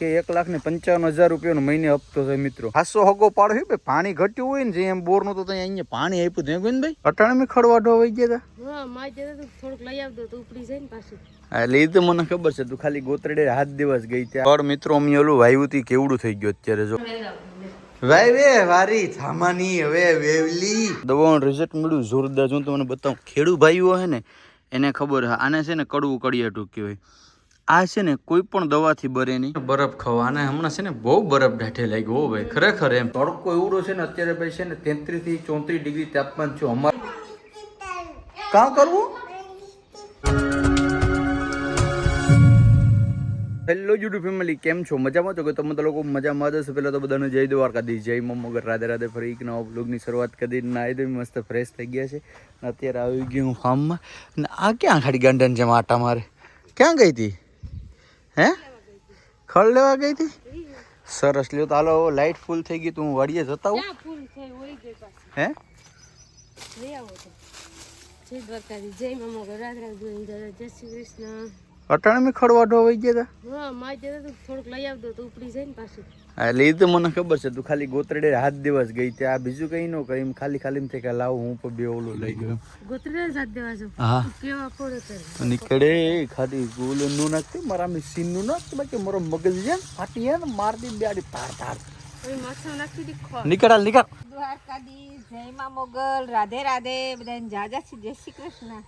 કે 1,55,000 રૂપિયાનો મહિને હપ્તો છે મિત્રો. હાસો હગો પાડો છે ભાઈ. પાણી ઘટ્યું હોય ને જે એમ બોર નું તો અહીંયા પાણી આપ્યું હતું ગોવિંદભાઈ. અટાણે ખડવાઢો વહી ગયા હતા. હા માં જતો તો થોડુંક લઈ આવતો તો ઉપડી જાય ને પાછું. એટલે એ તો મને ખબર છે. તું ખાલી ગોતરડે હાથ દિવસ ગઈ ત્યાં મિત્રો અમે ઓલું વાયુ હતી કેવડું થઈ ગયું અત્યારે જો વાય વે વારી થામાની હવે વેવલી દવાનું રિઝલ્ટ મળ્યું જોરદાર. જો તમને બતાવું ખેડૂ ભાઈઓ હે ને એને ખબર હે આને છે ને કડવું કડિયાટું કહેવાય. આ છે ને કોઈ પણ દવાથી બરે નહીં. બરફ ખાવા આને હમણાં છે ને બહુ બરફ ઢાઠે લાગ્યો હો ભાઈ ખરેખર એમ. તડકો એવડો છે ને અત્યારે ભાઈ છે ને 33 થી 34 ડિગ્રી તાપમાન છે અમારે. કામ કરવું હેલો યુટ્યુબ ફેમિલી કેમ છો મજામાં છો કે તમે તો લોકો મજામાં જ હશો. પહેલાં તો બધાને જય દ્વારકાધીશ જય મમ્મગર રાધે રાધે. ફરી એક નવા બ્લોગની શરૂઆત કરી નાહી દઈ મસ્ત ફ્રેશ થઈ ગયા છે. અત્યારે આવી ગયું હું ફાર્મમાં. અને આ ક્યાં ખાડી ગાંડન છે આટા મારે ક્યાં ગઈ હતી હે ખડ લેવા ગઈ હતી. સરસ લ્યો તો હાલો લાઇટ ફૂલ થઈ ગઈ તો હું વાડીએ જતા હું હે જય દ્વારકાધીશ જય મમ્મગર રાધે રાધે જય શ્રી કૃષ્ણ. અટાણે મેં ખડવાઢો વહી ગયા હતા. હા માં જતો તો થોડુંક લઈ આવતો તો ઉપડી જાય ને પાછું. એટલે એ તો મને ખબર છે. તું ખાલી ગોતરડે હાથ દિવસ ગઈ ત્યાં બીજું કઈ ન કરી ખાલી ખાલી થઈ કે લાવ હું પણ બે ઓલું લઈ ગયો ગોતરે સાથ દેવા છો. હા કેવા પડે કરે નીકળે ખાલી ગોલું નું નાખતી મારા સીન નું નાખતી બાકી મારો મગજ છે ને ફાટી હે ને મારતી બેડી તાર તાર નીકળ નીકળ. દ્વારકાધીશ જય માં મોગલ રાધે રાધે બધાને જાજા જય શ્રી કૃષ્ણ.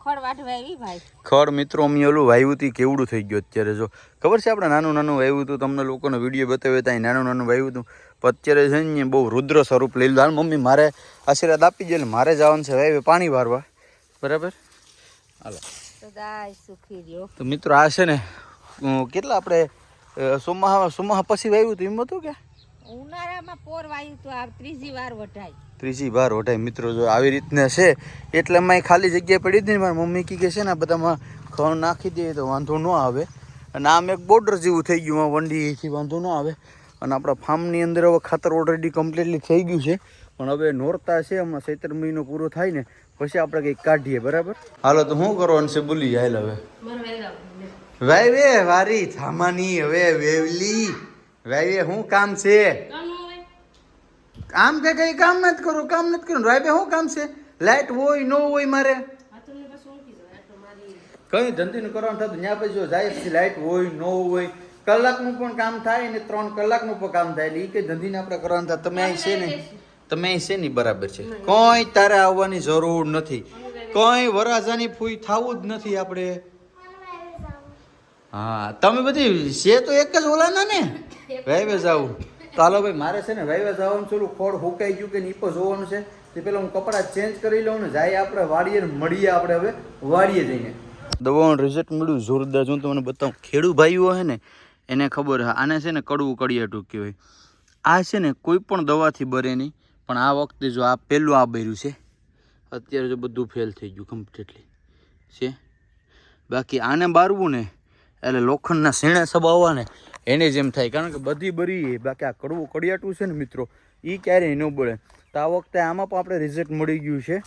ખડ વાઢવા આવી ભાઈ. ખડ મિત્રો અમે ઓલું વાયુ હતી કેવડું થઈ ગયું અત્યારે જો ખબર છે. આપણે નાનું નાનું વાયુ હતું તમને લોકોનો વિડીયો બતાવ્યો હતા. નાનું નાનું વાયુ હતું અત્યારે છે ને બહુ રુદ્ર સ્વરૂપ લઈ લીધું. મમ્મી મારે આશીર્વાદ આપી દે મારે જવાનું છે વાયુ પાણી વારવા બરાબર. હાલો સદાય સુખી રહ્યો. તો મિત્રો આ છે ને કેટલા આપણે સોમાહા પછી વાયુ હતું એમ હતું કે ઉનાળામાં પોર વાયુ તો આ ત્રીજી વાર વઢાય મિત્રો. જો આવી રીતના છે એટલે એમાં ખાલી જગ્યા પડી હતી ને મારી મમ્મી કે છે ને બધામાં ખણ નાખી દે તો વાંધો ન આવે. અને આમ એક બોર્ડર જેવું થઈ ગયું વંડીથી વાંધો ન આવે. અને આપણા ફાર્મની અંદર હવે ખાતર ઓલરેડી કમ્પ્લીટલી થઈ ગયું છે. પણ હવે નોરતા છે હમણાં ચૈત્ર મહિનો પૂરો થાય ને પછી આપણે કંઈક કાઢીએ બરાબર. હાલો તો શું કરવાનું છે બોલી હાલ હવે વાય વે વારી થામાની હવે વેવલી વાય શું કામ છે. કામ કે કઈ કામ નથી કરું રાય બે શું કામ છે. લાઈટ હોય ન હોય મારે કઈ ધંધી નું કરવાનું થતું ત્યાં પછી જાય પછી લાઈટ હોય ન હોય કલાકનું પણ કામ થાય ને 3 કલાકનું પણ કામ થાય એટલે એ કઈ ધંધીને આપણે કરવાનું થાય. તમે અહીં છે ને તમે અહીં છે ને બરાબર છે. કોઈ તારે આવવાની જરૂર નથી. કોઈ વરાજાની ફૂઈ થવું જ નથી આપણે. હા તમે બધી છે તો એક જ ઓલાના ને વાયવે જાવું. તો હાલો ભાઈ મારે છે ને વાયવે જવાનું છે. ખોડ હુકાઈ ગયું કે નીપો જોવાનું છે તે પેલા હું કપડાં ચેન્જ કરી લઉં ને જાય આપણે વાડીએ મળીએ. આપણે હવે વાડીએ જઈને દવાનું રિઝલ્ટ મળ્યું જોરદાર. જો તમને બતાવું ખેડૂ ભાઈઓ હે ને એને ખબર હે આને છે ને કડવું કડિયાટું કહેવાય. આ છે ને કોઈ પણ દવાથી બરે નહીં. પણ આ વખતે જો આ પહેલું આ બર્યું છે અત્યારે જો બધું ફેલ થઈ ગયું કમ્પ્લીટલી છે. બાકી આને બારવું ને એટલે લોખંડના શેણે સબાવવા ને એને જેમ થાય કારણ કે બધી બરી. બાકી આ કડવું કડિયાટું છે ને મિત્રો એ ક્યારેય ન બળે. તો આ વખતે આમાં પણ આપણે રિઝલ્ટ મળી ગયું છે.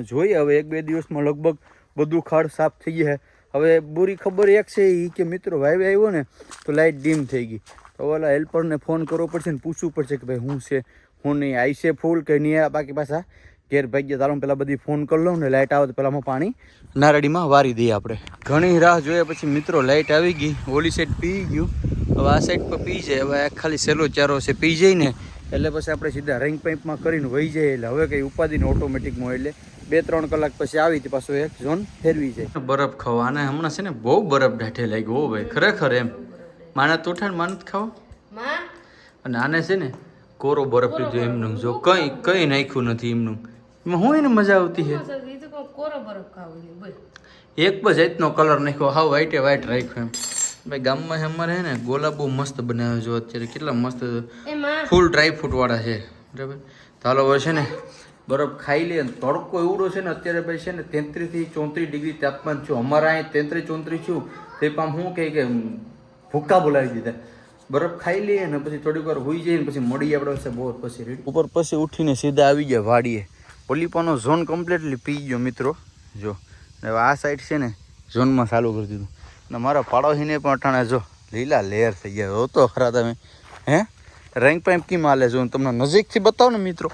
જોઈએ હવે 1-2 દિવસમાં લગભગ બધું ખાડ સાફ થઈ ગયા. હવે બુરી ખબર એક છે એ કે મિત્રો વાયવે આવ્યો ને તો લાઇટ ડીમ થઈ ગઈ. તો ઓલા હેલ્પરને ફોન કરવો પડશે ને પૂછવું પડશે કે ભાઈ શું છે હું નહીં આવી છે ફૂલ કે નહીં. બાકી પાછા ઘેર ભાગ્ય તારું પહેલાં બધી ફોન કરી લઉં ને લાઇટ આવે તો પહેલાં પાણી નારડીમાં વારી દઈએ આપણે. ઘણી રાહ જોયા પછી મિત્રો લાઇટ આવી ગઈ. ઓલી સાઈડ પી ગયું હવે આ સાઈડ પર પી જાય. હવે ખાલી સહેલો ચારો છે પી જાય ને એટલે પછી આપણે સીધા રેંગ પાઇપમાં કરીને વહી જાય. એટલે હવે કંઈ ઉપાધિને ઓટોમેટિકમાં એટલે 2-3 કલાક પછી આવી તો પાછો એક ઝોન ફેરવી જાય. બરફ ખાવા આને હમણાં છે ને બહુ બરફ ઢાઠે લાગ્યો હો ભાઈ ખરેખર એમ. માને તોઠાણ માનત ખાવ અને આને છે ને કોરો બરફ લીધો એમનું જો કઈ નાખ્યું નથી એમનું. એમાં હું એને મજા આવતી છે. એક જ જાતનો કલર નાખ્યો હાવ વ્હાઈટે વ્હાઈટ રાખ્યો એમ. ભાઈ ગામમાં અમારે ને ગોલા બહુ મસ્ત બનાવ્યો જો અત્યારે કેટલા મસ્ત ફૂલ ડ્રાયફ્રૂટ વાળા છે બરાબર. ચાલો હવે છે ને બરફ ખાઈ લે. તડકો એવડો છે ને અત્યારે ભાઈ છે ને 33 થી 34 ડિગ્રી તાપમાન છે. અમારા અહીં 33-34 છું તે પામ શું કહે કે ભૂક્કા બોલાવી દીધા. બરફ ખાઈ લઈએ ને પછી થોડીક વાર હોઈ જાય ને પછી મળી આપણે બોર પછી રેડી ઉપર પછી ઉઠીને સીધા આવી ગયા વાડીએ. પોલીપાનો ઝોન કમ્પ્લીટલી પી ગયો મિત્રો જો. હવે આ સાઈડ છે ને ઝોનમાં ચાલુ કરી દીધું. અને મારા પાડોશીને પણ અટાણે જો લીલા લેર થઈ ગયા હો તો ખરા તમે. હે રેન્ક પાઇપ કેમ હાલે જો હું તમને નજીકથી બતાવું ને મિત્રો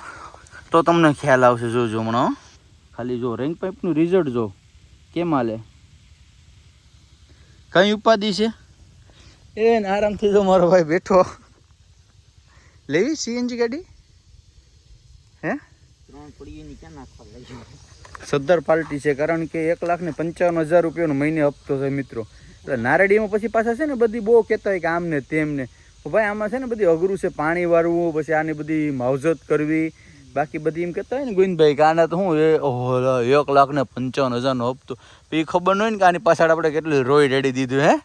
તો તમને ખ્યાલ આવશે. જોજો હમણાં હો. ખાલી જો રેન્ક પાઇપનું રિઝલ્ટ જો કેમ હાલે. કઈ ઉપાધિ છે એ ને આરામથી જો મારો ભાઈ બેઠો. લેવી સીએનજી ગાડી હે 3 પડીની ક્યાં નાખવા લાગ્યો. સદ્ધર પાર્ટી છે કારણ કે 1,55,000 રૂપિયાનો મહિને હપ્તો છે મિત્રો. એટલે નારેડીમાં પછી પાછા છે ને બધી બહુ કહેતા હોય કે આમને તેમને. ભાઈ આમાં છે ને બધી અઘરું છે, પાણી વાળવું, પછી આની બધી માવજત કરવી, બાકી બધી એમ કહેતા હોય ને ગોવિંદભાઈ કે આના તો શું 1,55,000નો હપ્તો. એ ખબર ન હોય ને કે આની પાછળ આપણે કેટલું રોઈ રેડી દીધું. હે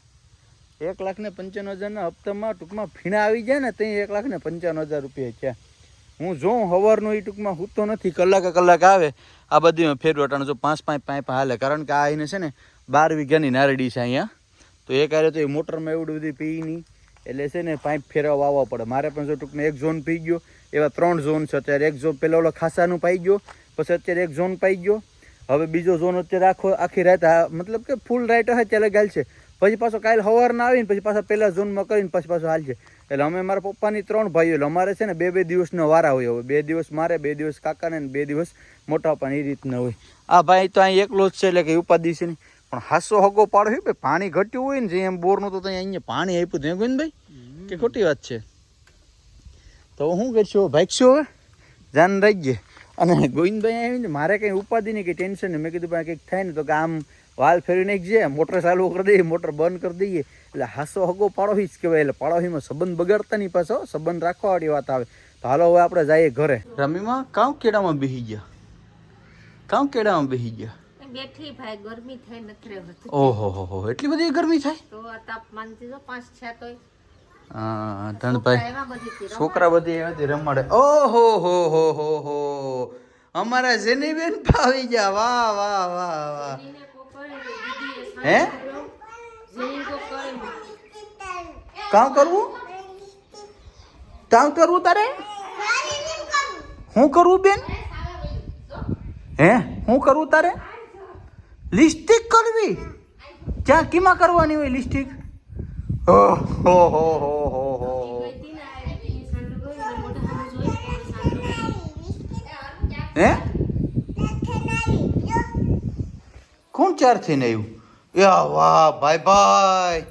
1,55,000ના હપ્તામાં ટૂંકમાં ફીણા આવી જાય ને ત્યાં 1,55,000 રૂપિયા છે. હું જોઉં સવારનો એ ટૂંકમાં હું તો નથી, કલાક આવે આ બધીમાં ફેરવટાણ જો 5 પાઇપ હાલે. કારણ કે આ એને છે ને 12 વીઘાની નારડી છે અહીંયા. તો એક હારે તો એ મોટરમાં એવડું બધી પી નહીં એટલે છે ને પાઇપ ફેરવવા આવવા પડે. મારે પણ જો ટૂંકમાં એક ઝોન પી ગયો, એવા 3 ઝોન છે અત્યારે. એક ઝોન પહેલાં ઓલો ખાસાનું પાઈ ગયો, પછી અત્યારે એક ઝોન પાઈ ગયો, હવે બીજો ઝોન અત્યારે આખી રાત મતલબ કે ફૂલ રાઈટ હશે ત્યારે ગાલ છે. પછી પાછો કાલે સવારના આવીને પછી પાછા પહેલા ઝોનમાં કરીને પછી પાછો હાલ છે. એટલે અમે મારા પપ્પાની 3 ભાઈઓ એટલે અમારે છે ને 2 દિવસનો વારા હોય. હવે 2 દિવસ મારે, 2 દિવસ કાકાને ને 2 દિવસ મોટા પપ્પાને એ રીતના હોય. આ ભાઈ તો અહીં એકલો જ છે એટલે કે ઉપાધિ છે નહીં. પણ હાસો હગો પાડો છે ભાઈ, પાણી ઘટ્યું હોય ને જે એમ બોરનું તો અહીંયા પાણી આપ્યું હતું ગોવિંદભાઈ કે ખોટી વાત છે. તો શું કરશું, ભાગશું હવે જાન રહી ગયે. અને ગોવિંદભાઈ આવીને મારે કંઈ ઉપાધિ નહીં, કંઈ ટેન્શન નહીં. મેં કીધું ભાઈ કંઈક થાય ને તો કે આમ વાલ ફેરવી નાખીએ, મોટર ચાલુ કરી દઈએ, મોટર બંધ કરી દઈએ. એટલે હાસો હગો પાડોશી જ કહેવાય. એટલે પાડોશીમાં સંબંધ બગાડતા નહીં, પાછો સંબંધ રાખવાવાળી વાત આવે. તો હાલો હવે આપણે જઈએ ઘરે. રમીમાં કાં કેળામાં બેસી ગયા, કાં કેળામાં બેસી ગયા. બેઠી ભાઈ, ગરમી થાય નથી રહેવાતું. ઓહો એટલી બધી ગરમી થાય તો આ તાપમાન થી જો 5-6 તોય. હા ધનભાઈ એમાં બધી છોકરા બધી એવાથી રમાડે. ઓહો અમારા જેનીબેન પાવી ગયા. વાહ વાહ વાહ વાહ. હે કામ કરવું તારે? હું કરવું બેન? હે હું કરવું તારે? લિપસ્ટિક કરવી? ક્યાં કીમાં કરવાની હોય લિપસ્ટિક? હે કોણ 4 થઈને આવ્યું? યા વાહ ભાઈ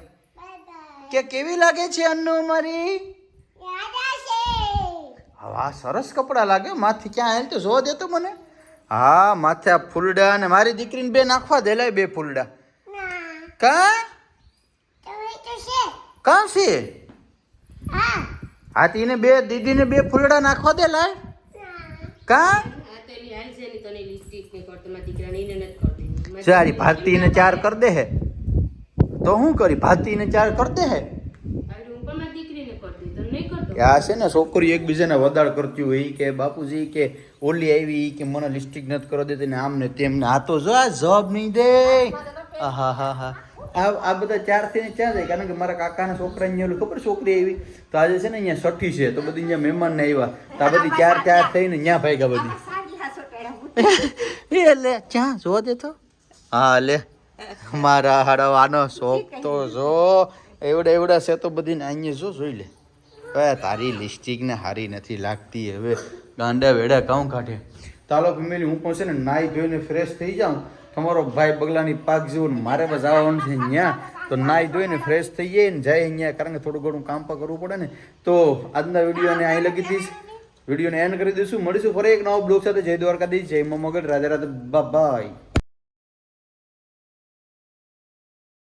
કે કેવી લાગે છે અન્નુ મારી? વાહ સરસ કપડા લાગે. માથી ક્યાં હાલ તો જોવા દે તો મને. હા માથે આ ફૂલડા અને મારી દીકરીને 2 નાખવા દે. લાય 2 ફૂલડા. કાં છે? હા તીને 2 દીદીને 2 ફૂલડા નાખવા દે. લાય કાં સારી ભારતીને 4 કર દે હે તો શું કરી? ભારતીને 4 કર દે હે. આ છે ને છોકરી એકબીજાને વદાળ કરતી હોય કે બાપુજી કે ઓલી આવી કે મને લિપસ્ટિક નથી કરવા દેતી ને આમ ને તેમ ને. આ તો જો આ જવાબ નહીં દે. હા આ બધા 4 થઈને ક્યાં જાય? કારણ કે મારા કાકાના છોકરાને ઓલું ખબર છોકરી આવી તો આજે છે ને અહીંયા 6ઠી છે તો બધી અહીંયા મહેમાન ને આવ્યા તો આ બધી 4 થઈને અહીંયા ભાગ્યા બધી. એ લે ક્યાં જોવા દે તો. હા લે મારા હાડવાનો શોખ તો જો એવડા છે તો બધી અહીંયા જોઈ લે. તારી લિપસ્ટિક ને હારી નથી લાગતી. હવે ગાંડા વેડા કાઉં કાઢે. તાલો ફેમિલી હું પણ છે ને નાઈ ધોઈને ફ્રેશ થઈ જાઉં. તમારો ભાઈ બગલાની પાક જેવું મારે બસ આવવાનું છે અહીંયા. તો નાઈ ધોઈને ફ્રેશ થઈ જાય ને જાય અહીંયા કારણ કે થોડું ઘણું કામ પર કરવું પડે ને. તો આજના વિડીયોને અહીં લગી દઈશ. વિડીયોને એન્ડ કરી દઈશું. મળીશું ફરી એક નવો બ્લોગ સાથે. જય દ્વારકાધીશ, જય મા મોગલ, રાધે રાધે, બાય.